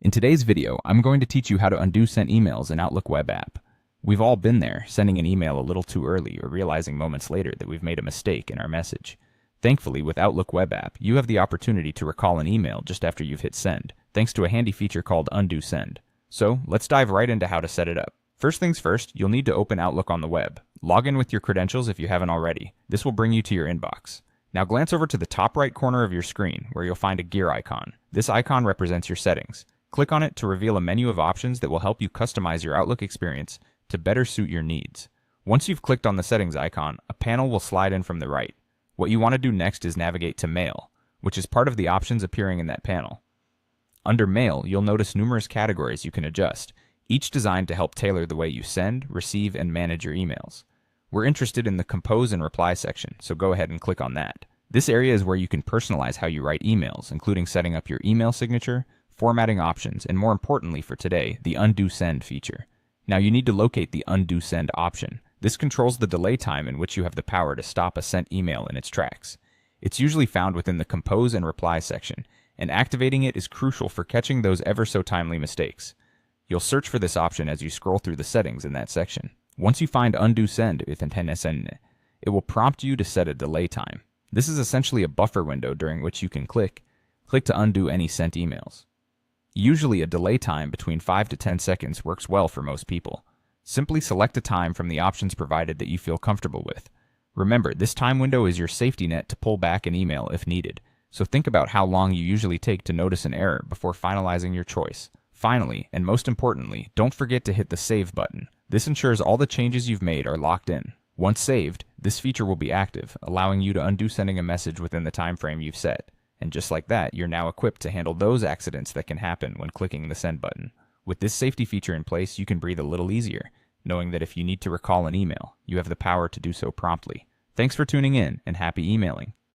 In today's video, I'm going to teach you how to undo sent emails in Outlook web app. We've all been there, sending an email a little too early or realizing moments later that we've made a mistake in our message. Thankfully, with Outlook web app, you have the opportunity to recall an email just after you've hit send, thanks to a handy feature called Undo Send. So, let's dive right into how to set it up. First things first, you'll need to open Outlook on the web. Log in with your credentials if you haven't already. This will bring you to your inbox. Now glance over to the top right corner of your screen, where you'll find a gear icon. This icon represents your settings. Click on it to reveal a menu of options that will help you customize your Outlook experience to better suit your needs. Once you've clicked on the settings icon, a panel will slide in from the right. What you want to do next is navigate to Mail, which is part of the options appearing in that panel. Under Mail, you'll notice numerous categories you can adjust, each designed to help tailor the way you send, receive, and manage your emails. We're interested in the Compose and Reply section, so go ahead and click on that. This area is where you can personalize how you write emails, including setting up your email signature, formatting options, and more importantly for today, the Undo Send feature. Now you need to locate the Undo Send option. This controls the delay time in which you have the power to stop a sent email in its tracks. It's usually found within the Compose and Reply section, and activating it is crucial for catching those ever so timely mistakes. You'll search for this option as you scroll through the settings in that section. Once you find Undo Send, it will prompt you to set a delay time. This is essentially a buffer window during which you can click to undo any sent emails. Usually a delay time between 5 to 10 seconds works well for most people. Simply select a time from the options provided that you feel comfortable with. Remember, this time window is your safety net to pull back an email if needed, so think about how long you usually take to notice an error before finalizing your choice. Finally, and most importantly, don't forget to hit the Save button. This ensures all the changes you've made are locked in. Once saved, this feature will be active, allowing you to undo sending a message within the time frame you've set. And just like that, you're now equipped to handle those accidents that can happen when clicking the send button. With this safety feature in place, you can breathe a little easier, knowing that if you need to recall an email, you have the power to do so promptly. Thanks for tuning in, and happy emailing.